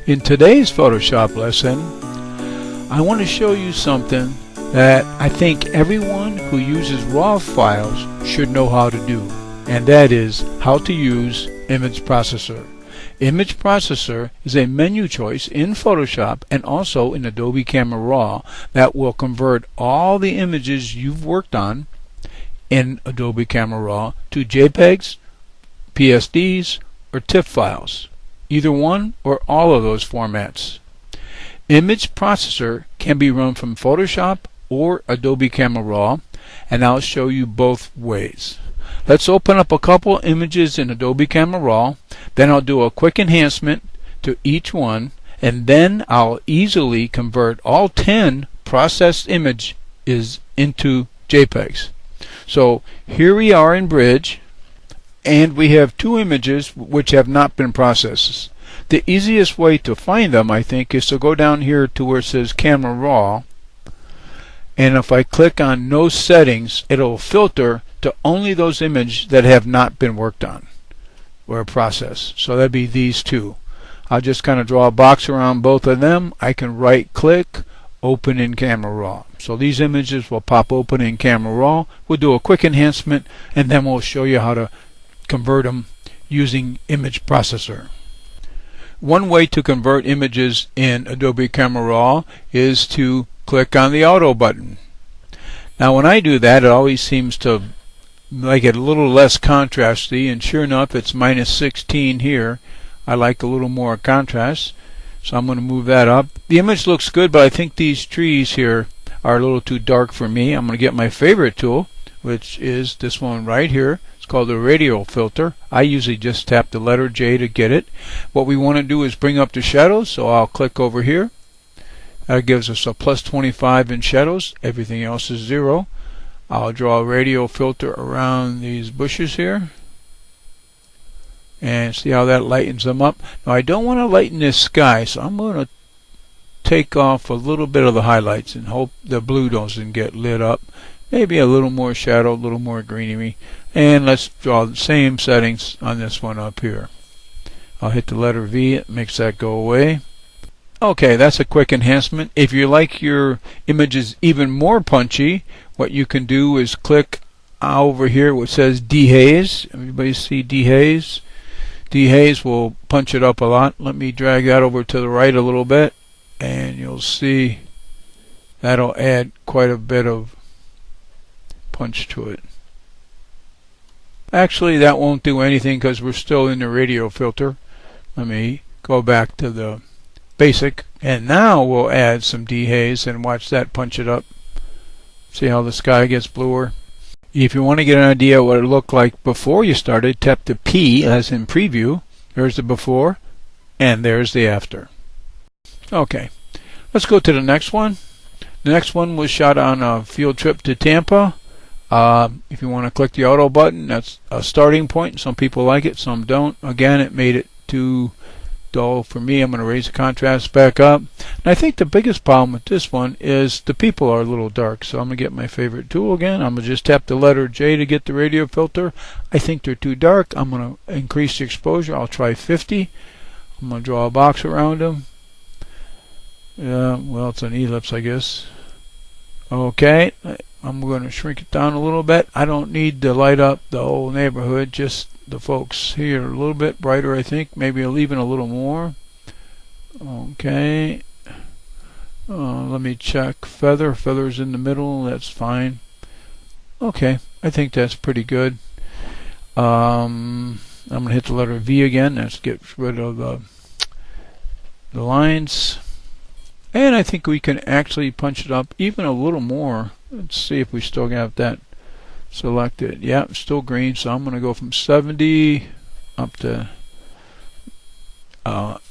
In today's Photoshop lesson, I want to show you something that I think everyone who uses RAW files should know how to do, and that is how to use Image Processor. Image Processor is a menu choice in Photoshop and also in Adobe Camera Raw that will convert all the images you've worked on in Adobe Camera Raw to JPEGs, PSDs, or TIFF files. Either one or all of those formats. Image Processor can be run from Photoshop or Adobe Camera Raw, and I'll show you both ways. Let's open up a couple images in Adobe Camera Raw, then I'll do a quick enhancement to each one, and then I'll easily convert all 10 processed images into JPEGs. So here we are in Bridge, and we have two images which have not been processed. The easiest way to find them, I think, is to go down here to where it says Camera Raw, and if I click on No Settings, it'll filter to only those images that have not been worked on or processed. So that'd be these two. I'll just kind of draw a box around both of them. I can right click, open in Camera Raw. So these images will pop open in Camera Raw. We'll do a quick enhancement, and then we'll show you how to convert them using Image Processor. One way to convert images in Adobe Camera Raw is to click on the Auto button. Now when I do that, it always seems to make it a little less contrasty, and sure enough it's -16 here. I like a little more contrast, so I'm going to move that up. The image looks good, but I think these trees here are a little too dark for me. I'm going to get my favorite tool, which is this one right here. It's called the Radial Filter. I usually just tap the letter J to get it. What we want to do is bring up the shadows, so I'll click over here. That gives us a +25 in shadows. Everything else is 0. I'll draw a radial filter around these bushes here, and see how that lightens them up. Now I don't want to lighten this sky, so I'm going to take off a little bit of the highlights and hope the blue doesn't get lit up. Maybe a little more shadow, a little more greenery. And let's draw the same settings on this one up here. I'll hit the letter V, it makes that go away. Okay, that's a quick enhancement. If you like your images even more punchy, what you can do is click over here where it says Dehaze. Everybody see Dehaze? Dehaze will punch it up a lot. Let me drag that over to the right a little bit, and you'll see that'll add quite a bit of punch to it. Actually, that won't do anything because we're still in the radial filter. Let me go back to the basic, and now we'll add some dehaze and watch that punch it up. See how the sky gets bluer? If you want to get an idea what it looked like before you started, tap the P as in preview. There's the before, and there's the after. Okay, let's go to the next one. The next one was shot on a field trip to Tampa. If you want to click the Auto button, that's a starting point. Some people like it, some don't. Again, it made it too dull for me. I'm going to raise the contrast back up. And I think the biggest problem with this one is the people are a little dark. So I'm going to get my favorite tool again. I'm going to just tap the letter J to get the radial filter. I think they're too dark. I'm going to increase the exposure. I'll try 50. I'm going to draw a box around them. Well, it's an ellipse, I guess. Okay. I'm going to shrink it down a little bit. I don't need to light up the whole neighborhood, just the folks here a little bit brighter, I think. Maybe I'll even a little more. Okay. Let me check feather. Feather's in the middle. That's fine. Okay. I think that's pretty good. I'm going to hit the letter V again. Let's get rid of the lines. And I think we can actually punch it up even a little more. Let's see if we still have that selected. Yeah, it's still green, so I'm going to go from 70 up to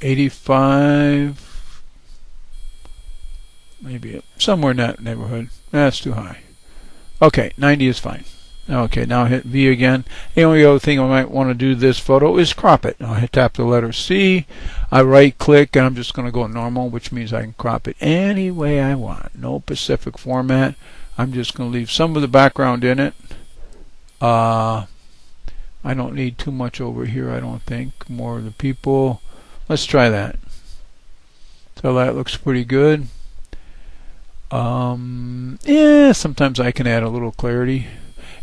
85, maybe somewhere in that neighborhood. That's too high. Okay, 90 is fine. Okay, now hit V again. The only other thing I might want to do this photo is crop it. I'll tap the letter C. I right click, and I'm just going to go normal, which means I can crop it any way I want. No specific format. I'm just going to leave some of the background in it. I don't need too much over here, I don't think. More of the people. Let's try that. So that looks pretty good. Yeah, sometimes I can add a little clarity.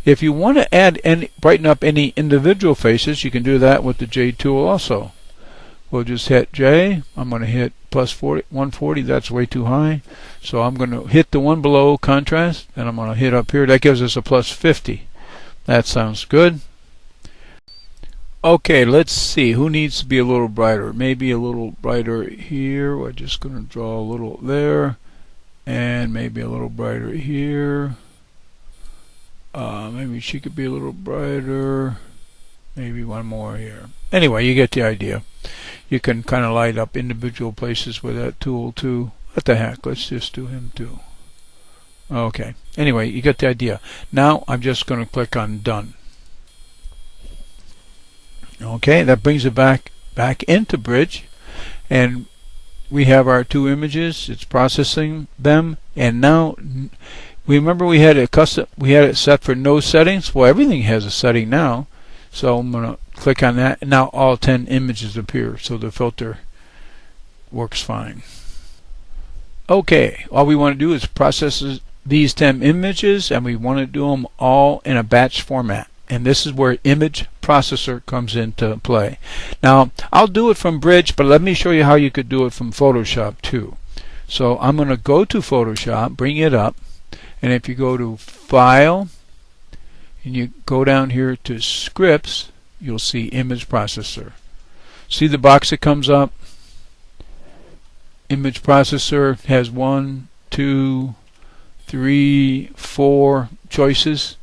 If you want to add any, brighten up any individual faces, you can do that with the J tool also. We'll just hit J. I'm going to hit plus 140. That's way too high. So I'm going to hit the one below contrast, and I'm going to hit up here. That gives us a plus 50. That sounds good. Okay, let's see. Who needs to be a little brighter? Maybe a little brighter here. We're just going to draw a little there. And maybe a little brighter here. Maybe she could be a little brighter. Maybe one more here. Anyway, you get the idea. You can kind of light up individual places with that tool too. What the heck? Let's just do him too. Okay. Anyway, you get the idea. Now I'm just going to click on Done. Okay, that brings it back into Bridge, and we have our two images. It's processing them, and now remember we had it set for no settings. Well, everything has a setting now. So I'm going to click on that, and now all 10 images appear, so the filter works fine. Okay, all we want to do is process these 10 images, and we want to do them all in a batch format. And this is where Image Processor comes into play. Now, I'll do it from Bridge, but let me show you how you could do it from Photoshop too. So I'm going to go to Photoshop, bring it up, and if you go to File, and you go down here to Scripts, you'll see Image Processor. See the box that comes up? Image Processor has 1, 2, 3, 4 choices.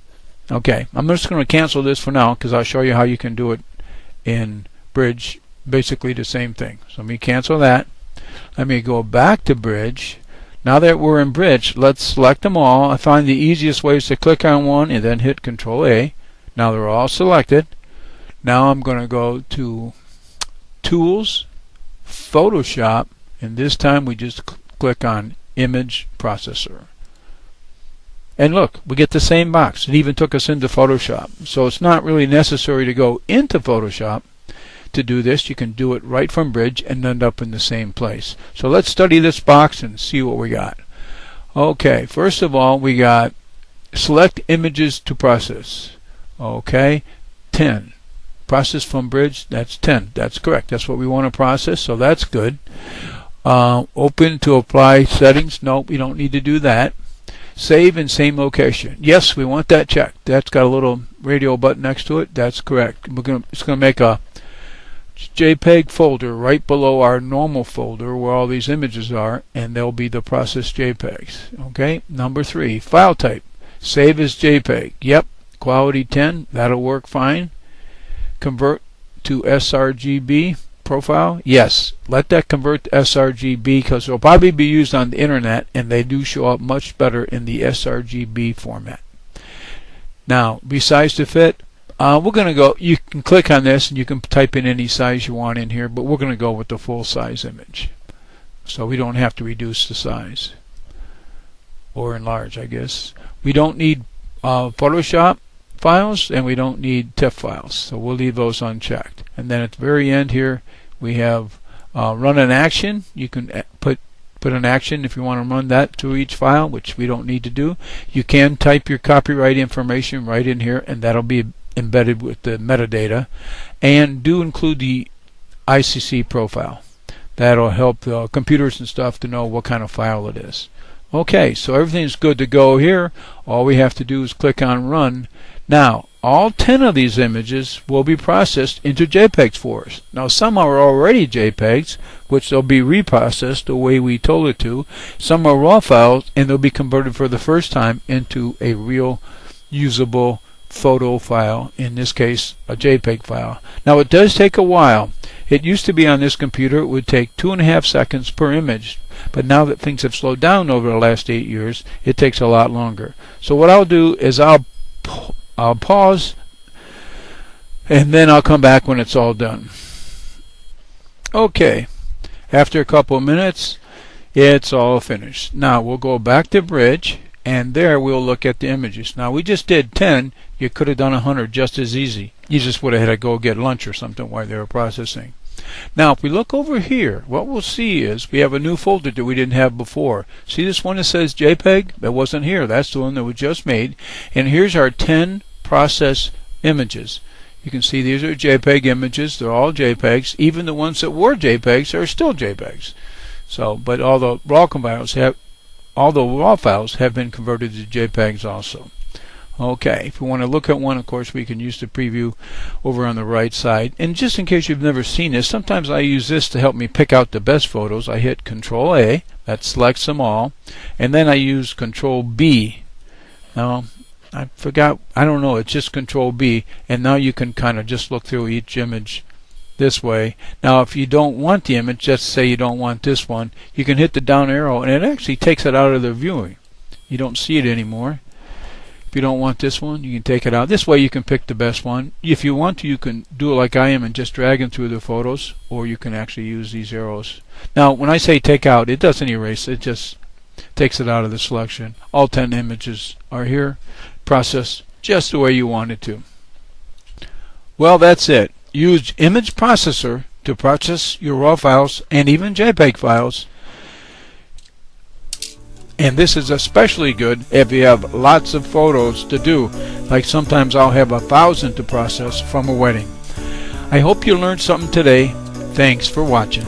Okay, I'm just going to cancel this for now because I'll show you how you can do it in Bridge. Basically the same thing. So let me cancel that. Let me go back to Bridge. Now that we're in Bridge, let's select them all. I find the easiest way is to click on one and then hit Control A. Now they're all selected. Now I'm going to go to Tools, Photoshop, and this time we just click on Image Processor. And look, we get the same box. It even took us into Photoshop. So it's not really necessary to go into Photoshop to do this. You can do it right from Bridge and end up in the same place. So let's study this box and see what we got. Okay, first of all, we got select images to process. Okay, 10. Process from Bridge, that's 10. That's correct. That's what we want to process, so that's good. Open to apply settings. Nope, we don't need to do that. Save in same location. Yes, we want that checked. That's got a little radio button next to it. That's correct. It's going to make a JPEG folder right below our normal folder where all these images are, and they'll be the processed JPEGs. Okay, number 3, file type. Save as JPEG. Yep, quality 10. That'll work fine. Convert to Srgb profile. Yes, let that convert to Srgb because it'll probably be used on the internet, and they do show up much better in the Srgb format. Now, besides the fit, we're going to go, you can click on this and you can type in any size you want in here, but we're going to go with the full size image. So we don't have to reduce the size. Or enlarge, I guess. We don't need Photoshop files, and we don't need TIFF files. So we'll leave those unchecked. And then at the very end here, we have run an action. You can put an action if you want to run that to each file, which we don't need to do. You can type your copyright information right in here, and that'll be embedded with the metadata. And do include the ICC profile. That'll help the computers and stuff to know what kind of file it is. Okay, so everything's good to go here. All we have to do is click on Run. Now, all 10 of these images will be processed into JPEGs for us. Now, some are already JPEGs, which they'll be reprocessed the way we told it to. Some are RAW files, and they'll be converted for the first time into a real usable photo file, in this case a JPEG file. Now, it does take a while. It used to be on this computer it would take 2.5 seconds per image, but now that things have slowed down over the last 8 years, it takes a lot longer. So what I'll do is I'll pause, and then I'll come back when it's all done. Okay, after a couple of minutes, it's all finished. Now we'll go back to Bridge, and there we'll look at the images. Now we just did 10. You could have done 100 just as easy. You just would have had to go get lunch or something while they were processing. Now if we look over here, what we'll see is we have a new folder that we didn't have before. See this one that says JPEG? That wasn't here. That's the one that we just made. And here's our 10 process images. You can see these are JPEG images. They're all JPEGs. Even the ones that were JPEGs are still JPEGs. So, but all the raw files have been converted to JPEGs also. Okay, if you want to look at one, of course, we can use the preview over on the right side. And just in case you've never seen this, sometimes I use this to help me pick out the best photos. I hit Control A, that selects them all, and then I use Control B. Now, I forgot, I don't know, it's just Control B, and now you can kind of just look through each image this way. Now, if you don't want the image, just say you don't want this one, you can hit the down arrow, and it actually takes it out of the viewing. You don't see it anymore. If you don't want this one, you can take it out. This way you can pick the best one. If you want to, you can do it like I am and just drag them through the photos, or you can actually use these arrows. Now, when I say take out, it doesn't erase, it just takes it out of the selection. All 10 images are here. Process just the way you want it to. Well, that's it. Use Image Processor to process your RAW files and even JPEG files. And this is especially good if you have lots of photos to do. Like sometimes I'll have 1,000 to process from a wedding. I hope you learned something today. Thanks for watching.